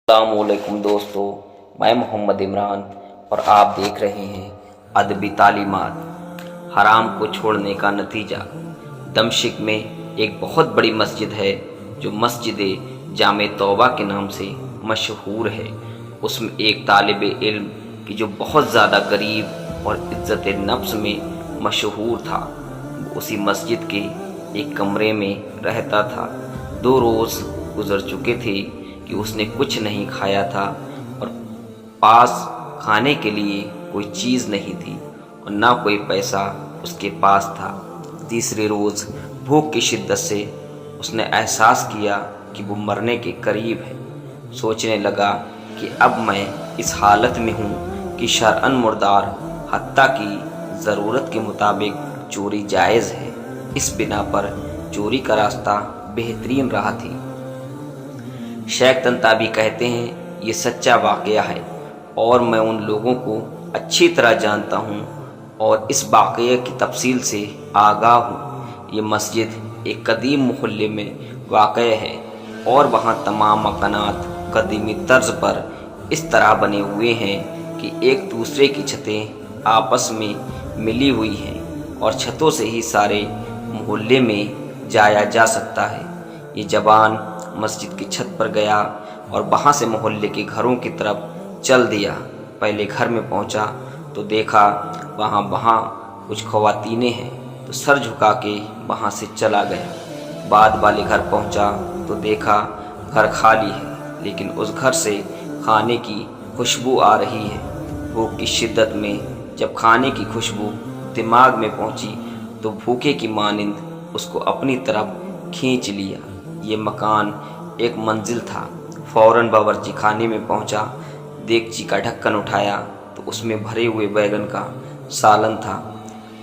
अस्सलामुअलैकुम दोस्तों, मैं मोहम्मद इमरान और आप देख रहे हैं अदबी तालीमात। हराम को छोड़ने का नतीजा। दमश्क में एक बहुत बड़ी मस्जिद है जो मस्जिद जामे तौबा के नाम से मशहूर है। उसमें एक तालिब इल्म की जो बहुत ज़्यादा गरीब और इज़्ज़त नफ्स में मशहूर था, वो उसी मस्जिद के एक कमरे में रहता था। 2 रोज़ गुज़र चुके थे कि उसने कुछ नहीं खाया था और पास खाने के लिए कोई चीज़ नहीं थी और ना कोई पैसा उसके पास था। तीसरे रोज़ भूख की शिद्दत से उसने एहसास किया कि वो मरने के करीब है। सोचने लगा कि अब मैं इस हालत में हूँ कि शरअन मुर्दार, हत्ता की ज़रूरत के मुताबिक चोरी जायज़ है। इस बिना पर चोरी का रास्ता बेहतरीन राह थी। शेख तंताबी कहते हैं, ये सच्चा वाक़या है और मैं उन लोगों को अच्छी तरह जानता हूँ और इस वाक़ये की तफसील से आगाह हूँ। ये मस्जिद एक कदीम मोहल्ले में वाक़ है और वहाँ तमाम मकानात कदीमी तर्ज पर इस तरह बने हुए हैं कि एक दूसरे की छतें आपस में मिली हुई हैं और छतों से ही सारे मोहल्ले में जाया जा सकता है। ये जवान मस्जिद की छत पर गया और वहाँ से मोहल्ले के घरों की तरफ चल दिया। पहले घर में पहुँचा तो देखा वहाँ कुछ ख़वातीनें हैं, तो सर झुका के वहाँ से चला गया। बाद वाले घर पहुँचा तो देखा घर खाली है, लेकिन उस घर से खाने की खुशबू आ रही है। भूख की शिद्दत में जब खाने की खुशबू दिमाग में पहुँची तो भूखे की मानिंद उसको अपनी तरफ खींच लिया। ये मकान एक मंजिल था। फ़ौरन बावर्ची खाने में पहुंचा, देगची का ढक्कन उठाया तो उसमें भरे हुए बैगन का सालन था।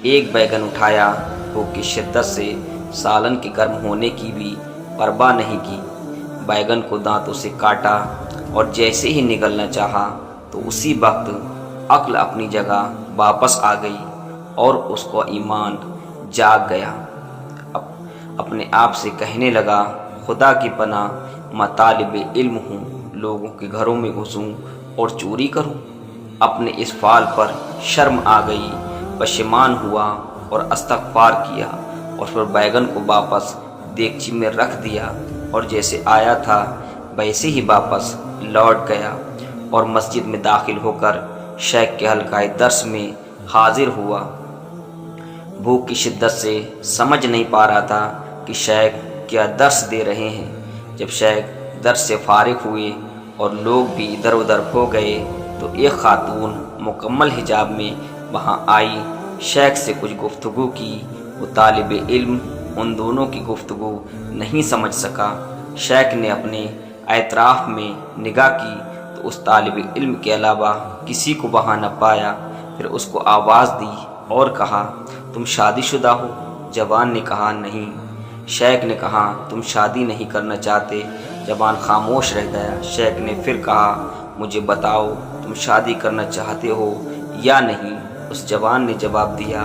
एक बैगन उठाया, भूख की शिद्दत से सालन के गर्म होने की भी परवाह नहीं की। बैगन को दांतों से काटा और जैसे ही निगलना चाहा तो उसी वक्त अक्ल अपनी जगह वापस आ गई और उसको ईमान जाग गया। अपने आप से कहने लगा, खुदा की पनाह, मैं तालिब इल्म हूँ, लोगों के घरों में घुसूँ और चोरी करूँ। अपने इस फाल पर शर्म आ गई, पशेमान हुआ और इस्तग़फ़ार किया और फिर बैगन को वापस देगची में रख दिया और जैसे आया था वैसे ही वापस लौट गया और मस्जिद में दाखिल होकर शेख के हल्क़ाए दर्स में हाजिर हुआ। भूख की शिद्दत से समझ नहीं पा रहा था कि शेख क्या दर्स दे रहे हैं। जब शेख दर्स से फारिग हुए और लोग भी इधर उधर हो गए तो एक खातून मुकम्मल हिजाब में वहाँ आई। शेख से कुछ गुफ्तगू की। वो तालिब इल्म उन दोनों की गुफ्तगू नहीं समझ सका। शेख ने अपने एतराफ़ में निगाह की तो उस तालिब इल्म के अलावा किसी को वहाँ न पाया। फिर उसको आवाज़ दी और कहा, तुम शादीशुदा हो? जवान ने कहा, नहीं। शेख ने कहा, तुम शादी नहीं करना चाहते? जवान खामोश रह गया। शेख ने फिर कहा, मुझे बताओ, तुम शादी करना चाहते हो या नहीं? उस जवान ने जवाब दिया,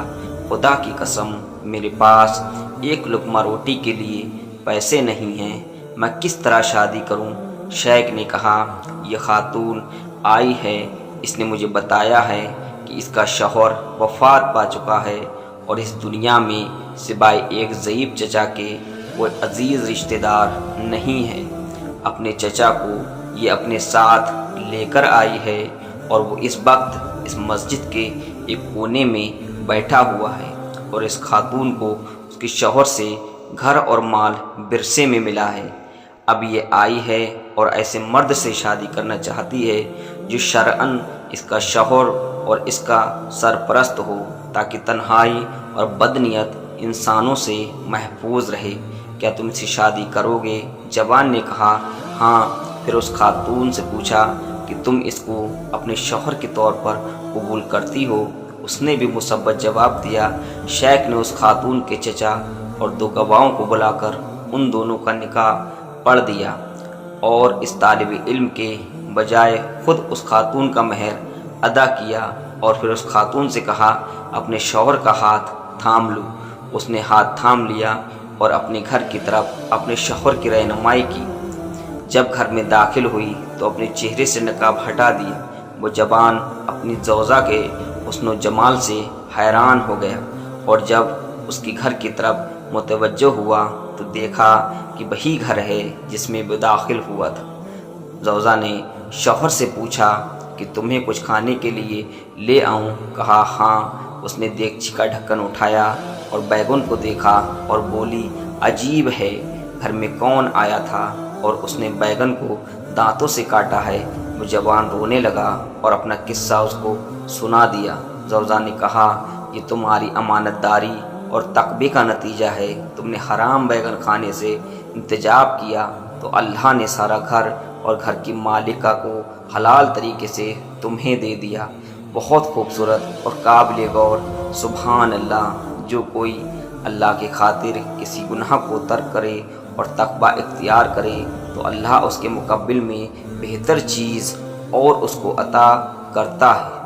खुदा की कसम, मेरे पास एक लुक़मा रोटी के लिए पैसे नहीं हैं, मैं किस तरह शादी करूं? शेख ने कहा, यह खातून आई है, इसने मुझे बताया है कि इसका शौहर वफ़ात पा चुका है और इस दुनिया में सिवाय एक ज़ईफ़ चचा के कोई अजीज़ रिश्तेदार नहीं है। अपने चचा को ये अपने साथ लेकर आई है और वो इस वक्त इस मस्जिद के एक कोने में बैठा हुआ है और इस खातून को उसके शौहर से घर और माल विरसे में मिला है। अब ये आई है और ऐसे मर्द से शादी करना चाहती है जो शरअन इसका शौहर और इसका सरपरस्त हो, ताकि तन्हाई और बदनीयत इंसानों से महफूज रहे। क्या तुम इससे शादी करोगे? जवान ने कहा, हाँ। फिर उस खातून से पूछा कि तुम इसको अपने शौहर के तौर पर कबूल करती हो? उसने भी मुसब्बत जवाब दिया। शेख ने उस खातून के चचा और 2 गवाहों को बुलाकर उन दोनों का निकाह पढ़ दिया और इस तालिब इल्म के बजाय खुद उस खातून का महर अदा किया और फिर उस खातून से कहा, अपने शौहर का हाथ थाम लो। उसने हाथ थाम लिया और अपने घर की तरफ अपने शौहर की रहनुमाई की। جب گھر میں داخل ہوئی تو اپنے چہرے سے نقاب ہٹا دیا۔ وہ جوان اپنی زوجہ کے حسن و جمال سے حیران ہو گیا، اور جب اس کی گھر کی طرف متوجہ ہوا تو دیکھا کہ وہی گھر ہے جس میں وہ داخل ہوا تھا۔ زوجہ نے شوہر سے پوچھا کہ تمہیں کچھ کھانے کے لیے لے آؤں؟ کہا ہاں۔ اس نے دیگچی کا ڈھکن اٹھایا اور بیگن کو دیکھا اور بولی عجیب ہے، گھر میں کون آیا تھا اور اس نے بیگن کو دانتوں سے کاٹا ہے؟ وہ جوان رونے لگا اور اپنا قصہ اس کو سنا دیا۔ زوجہ نے کہا یہ تمہاری امانت داری اور تقوی کا نتیجہ ہے، تم نے حرام بیگن کھانے سے انتجاب کیا تو اللہ نے سارا گھر اور گھر کی مالکہ کو حلال طریقے سے تمہیں دے دیا۔ بہت خوبصورت اور قابل غور۔ سبحان اللہ، جو کوئی اللہ کی خاطر کسی گناہ کو ترک کرے اور تقوی اختیار کرے تو اللہ اس کے مقابل میں بہتر چیز اور اس کو عطا کرتا ہے۔